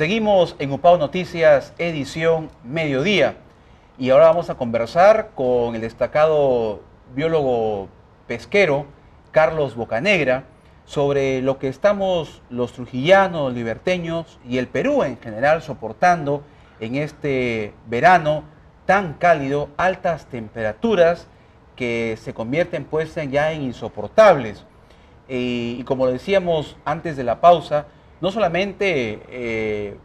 Seguimos en UPAO Noticias, edición mediodía. Y ahora vamos a conversar con el destacado biólogo pesquero, Carlos Bocanegra, sobre lo que estamos los trujillanos, liberteños y el Perú en general soportando en este verano tan cálido, altas temperaturas que se convierten pues ya en insoportables. Y como lo decíamos antes de la pausa, no solamente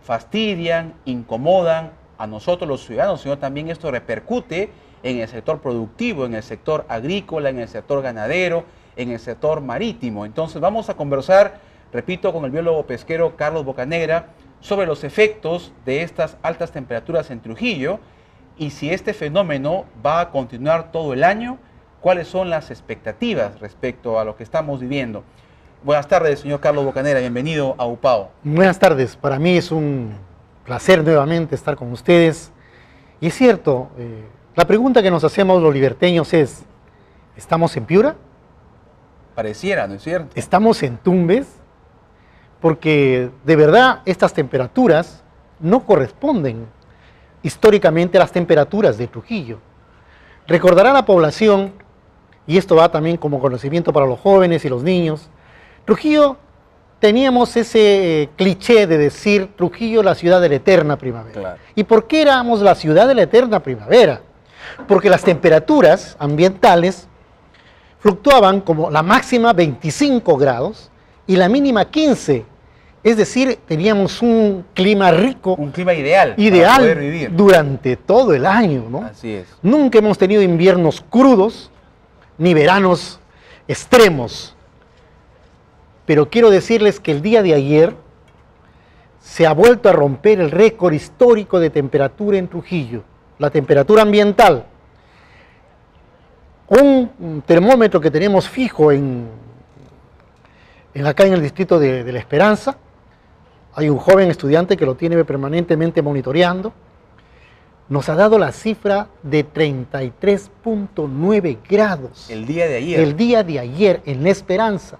fastidian, incomodan a nosotros los ciudadanos, sino también esto repercute en el sector productivo, en el sector agrícola, en el sector ganadero, en el sector marítimo. Entonces vamos a conversar, repito, con el biólogo pesquero Carlos Bocanegra sobre los efectos de estas altas temperaturas en Trujillo y si este fenómeno va a continuar todo el año, cuáles son las expectativas respecto a lo que estamos viviendo. Buenas tardes, señor Carlos Bocanegra, bienvenido a UPAO. Buenas tardes, para mí es un placer nuevamente estar con ustedes. Y es cierto, la pregunta que nos hacemos los liberteños es, ¿estamos en Piura? Pareciera, ¿no es cierto? ¿Estamos en Tumbes? Porque de verdad estas temperaturas no corresponden históricamente a las temperaturas de Trujillo. Recordará la población, y esto va también como conocimiento para los jóvenes y los niños, Trujillo teníamos ese cliché de decir Trujillo la ciudad de la eterna primavera. Claro. ¿Y por qué éramos la ciudad de la eterna primavera? Porque las temperaturas ambientales fluctuaban como la máxima 25 grados y la mínima 15. Es decir, teníamos un clima rico. Un clima ideal para poder vivir durante todo el año, ¿no? Así es. Nunca hemos tenido inviernos crudos ni veranos extremos. Pero quiero decirles que el día de ayer se ha vuelto a romper el récord histórico de temperatura en Trujillo, la temperatura ambiental. Un termómetro que tenemos fijo acá en el distrito de La Esperanza, hay un joven estudiante que lo tiene permanentemente monitoreando, nos ha dado la cifra de 33.9 grados. El día de ayer. El día de ayer en La Esperanza.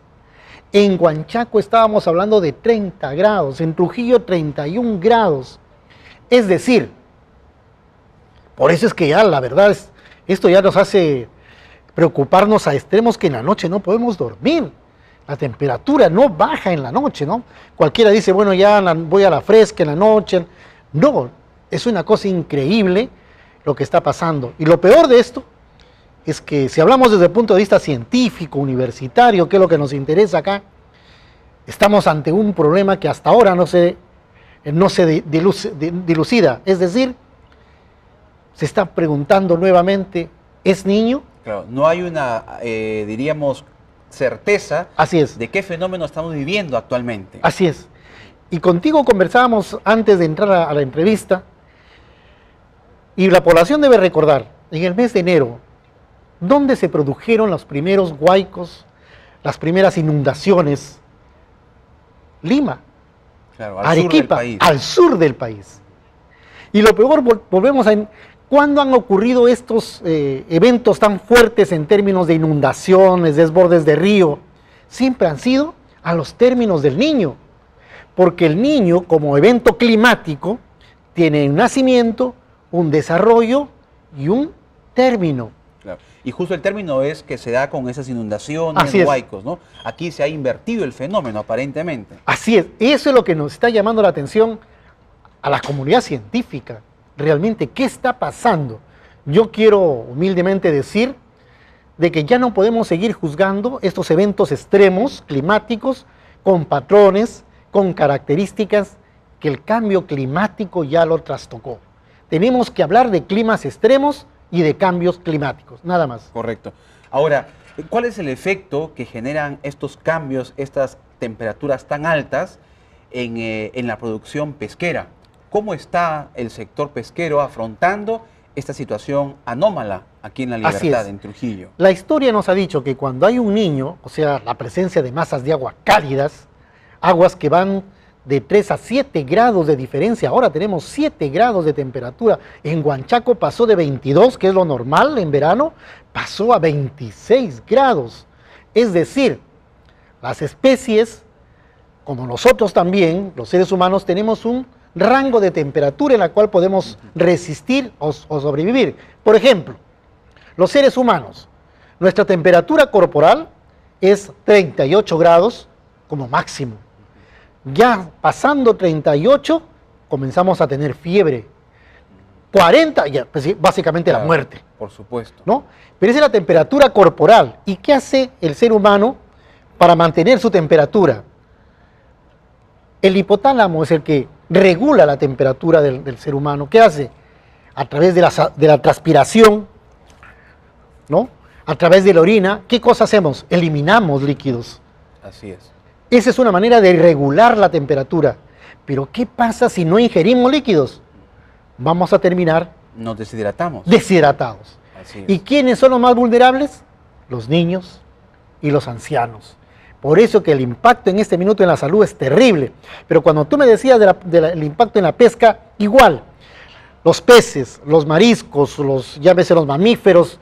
En Huanchaco estábamos hablando de 30 grados, en Trujillo 31 grados. Es decir, por eso es que ya la verdad, esto ya nos hace preocuparnos a extremos que en la noche no podemos dormir. La temperatura no baja en la noche, ¿no? Cualquiera dice, bueno, ya voy a la fresca en la noche. No, es una cosa increíble lo que está pasando. Y lo peor de esto es que si hablamos desde el punto de vista científico, universitario, que es lo que nos interesa acá, estamos ante un problema que hasta ahora no se dilucida. Es decir, se está preguntando nuevamente, ¿es niño? Claro, no hay una, diríamos, certeza de qué fenómeno estamos viviendo actualmente. Así es. Y contigo conversábamos antes de entrar a la entrevista, y la población debe recordar, en el mes de enero, ¿dónde se produjeron los primeros huaicos, las primeras inundaciones? Lima, claro, al Arequipa, sur del país. Al sur del país. Y lo peor, volvemos a... ¿Cuándo han ocurrido estos eventos tan fuertes en términos de inundaciones, desbordes de río? Siempre han sido a los términos del Niño, porque el Niño, como evento climático, tiene un nacimiento, un desarrollo y un término. Claro. Y justo el término es que se da con esas inundaciones, huaicos, ¿no? Aquí se ha invertido el fenómeno, aparentemente. Así es. Eso es lo que nos está llamando la atención a la comunidad científica. Realmente, ¿qué está pasando? Yo quiero humildemente decir de que ya no podemos seguir juzgando estos eventos extremos climáticos con patrones, con características que el cambio climático ya lo trastocó. Tenemos que hablar de climas extremos y de cambios climáticos, nada más. Correcto. Ahora, ¿cuál es el efecto que generan estos cambios, estas temperaturas tan altas en la producción pesquera? ¿Cómo está el sector pesquero afrontando esta situación anómala aquí en La Libertad, en Trujillo? La historia nos ha dicho que cuando hay un niño, o sea, la presencia de masas de agua cálidas, aguas que van de 3 a 7 grados de diferencia, ahora tenemos 7 grados de temperatura, en Huanchaco pasó de 22, que es lo normal en verano, pasó a 26 grados, es decir, las especies como nosotros también, los seres humanos, tenemos un rango de temperatura en la cual podemos resistir o sobrevivir. Por ejemplo, los seres humanos, nuestra temperatura corporal es 38 grados como máximo. Ya pasando 38, comenzamos a tener fiebre. 40, ya, pues sí, básicamente Claro, la muerte, por supuesto. ¿no? Pero esa es la temperatura corporal. ¿Y qué hace el ser humano para mantener su temperatura? El hipotálamo es el que regula la temperatura del ser humano. ¿Qué hace? A través de la transpiración, ¿no? A través de la orina, ¿qué cosa hacemos? Eliminamos líquidos. Así es. Esa es una manera de regular la temperatura. Pero ¿qué pasa si no ingerimos líquidos? Vamos a terminar Nos deshidratamos. deshidratados. Así es. ¿Y quiénes son los más vulnerables? Los niños y los ancianos. Por eso que el impacto en este minuto en la salud es terrible. Pero cuando tú me decías del impacto en la pesca, igual. Los peces, los mariscos, llámese los mamíferos,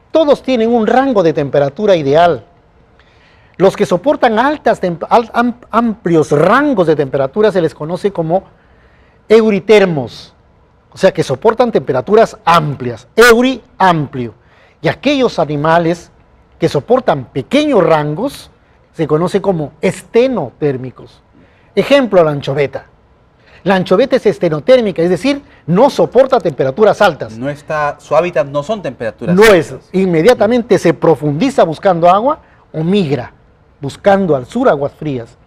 todos tienen un rango de temperatura ideal. Los que soportan amplios rangos de temperatura se les conoce como euritermos. O sea, que soportan temperaturas amplias. Euri, amplio. Y aquellos animales que soportan pequeños rangos se conoce como estenotérmicos. Ejemplo, la anchoveta. La anchoveta es estenotérmica, es decir, no soporta temperaturas altas. No está, su hábitat no son temperaturas No altas. es, inmediatamente se profundiza buscando agua o migra, buscando al sur aguas frías.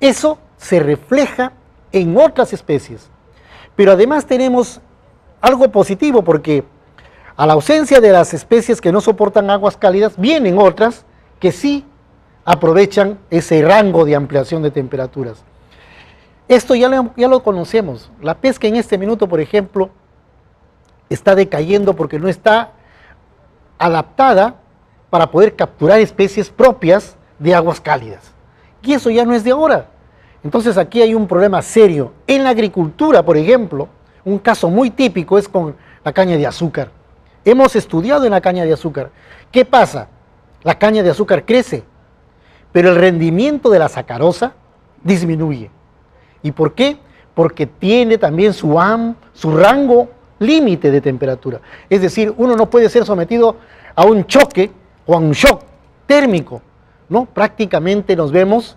Eso se refleja en otras especies. Pero además tenemos algo positivo porque a la ausencia de las especies que no soportan aguas cálidas, vienen otras que sí aprovechan ese rango de ampliación de temperaturas. Esto ya lo conocemos. La pesca en este minuto, por ejemplo, está decayendo porque no está adaptada para poder capturar especies propias de aguas cálidas. Y eso ya no es de ahora. Entonces aquí hay un problema serio. En la agricultura, por ejemplo, un caso muy típico es con la caña de azúcar. Hemos estudiado en la caña de azúcar. ¿Qué pasa? La caña de azúcar crece, pero el rendimiento de la sacarosa disminuye. ¿Y por qué? Porque tiene también su rango límite de temperatura. Es decir, uno no puede ser sometido a un choque o a un shock térmico, ¿no? Prácticamente nos vemos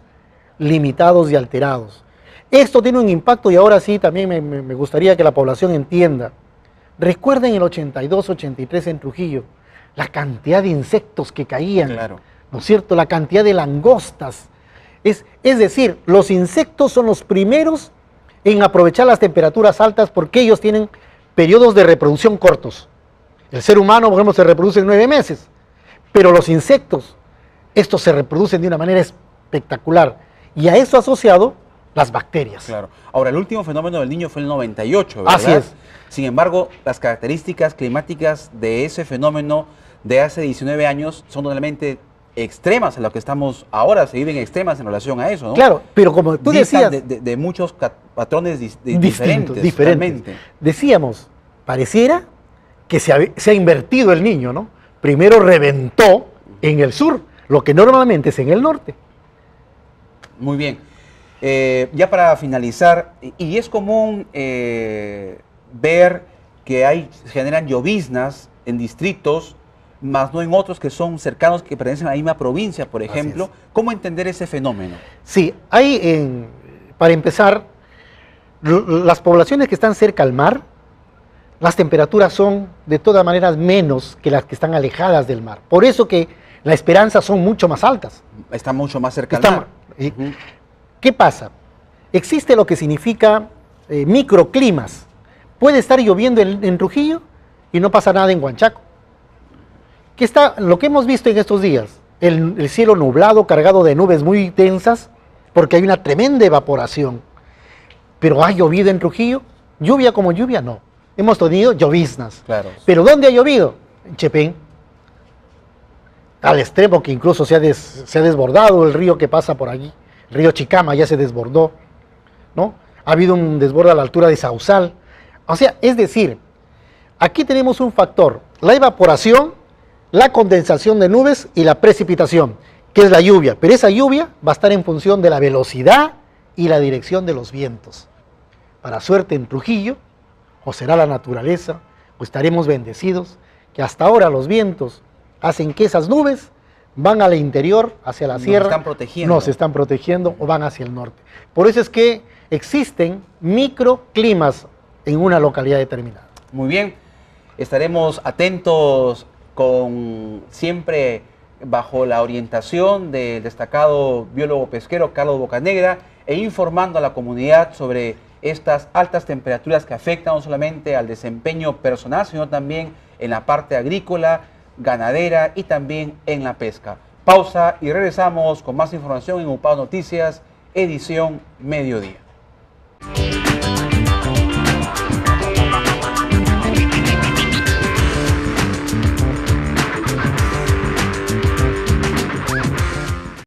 limitados y alterados. Esto tiene un impacto y ahora sí también me gustaría que la población entienda. Recuerden el 82, 83 en Trujillo, la cantidad de insectos que caían, Claro. ¿no es cierto? La cantidad de langostas. Es decir, los insectos son los primeros en aprovechar las temperaturas altas porque ellos tienen periodos de reproducción cortos. El ser humano, por ejemplo, se reproduce en 9 meses, pero los insectos, estos se reproducen de una manera espectacular. Y a eso asociado las bacterias. Claro. Ahora, el último fenómeno del Niño fue el 98, ¿verdad? Así es. Sin embargo, las características climáticas de ese fenómeno de hace 19 años son totalmente extremas a lo que estamos ahora, se viven extremas en relación a eso, ¿no? Claro, pero como tú Distan decías, de muchos patrones distintos, diferentes. diferentes. Totalmente. Decíamos, pareciera que se ha invertido el Niño, ¿no? Primero reventó en el sur, lo que normalmente es en el norte. Muy bien. Ya para finalizar, y es común ver que se generan lloviznas en distritos, más no en otros que son cercanos, que pertenecen a la misma provincia, por ejemplo. ¿Cómo entender ese fenómeno? Sí, para empezar, las poblaciones que están cerca al mar, las temperaturas son de todas maneras menos que las que están alejadas del mar. Por eso que las esperanzas son mucho más altas. Está mucho más cerca Está- al mar. Ujú. ¿Qué pasa? Existe lo que significa microclimas. Puede estar lloviendo en Trujillo y no pasa nada en Huanchaco. Lo que hemos visto en estos días, el cielo nublado, cargado de nubes muy densas, porque hay una tremenda evaporación. Pero ¿ha llovido en Trujillo? ¿Lluvia como lluvia? No. Hemos tenido lloviznas. Claro. ¿Pero dónde ha llovido? En Chepén. Al extremo que incluso se ha desbordado el río que pasa por allí. El río Chicama ya se desbordó, ¿no? Ha habido un desborde a la altura de Sausal. O sea, es decir, aquí tenemos un factor, la evaporación, la condensación de nubes y la precipitación, que es la lluvia, pero esa lluvia va a estar en función de la velocidad y la dirección de los vientos. Para suerte en Trujillo, o será la naturaleza, o estaremos bendecidos, que hasta ahora los vientos hacen que esas nubes van al interior, hacia la sierra, nos están protegiendo o van hacia el norte. Por eso es que existen microclimas en una localidad determinada. Muy bien, estaremos atentos siempre bajo la orientación del destacado biólogo pesquero Carlos Bocanegra e informando a la comunidad sobre estas altas temperaturas que afectan no solamente al desempeño personal, sino también en la parte agrícola, ganadera y también en la pesca. Pausa y regresamos con más información en UPAO Noticias, edición mediodía.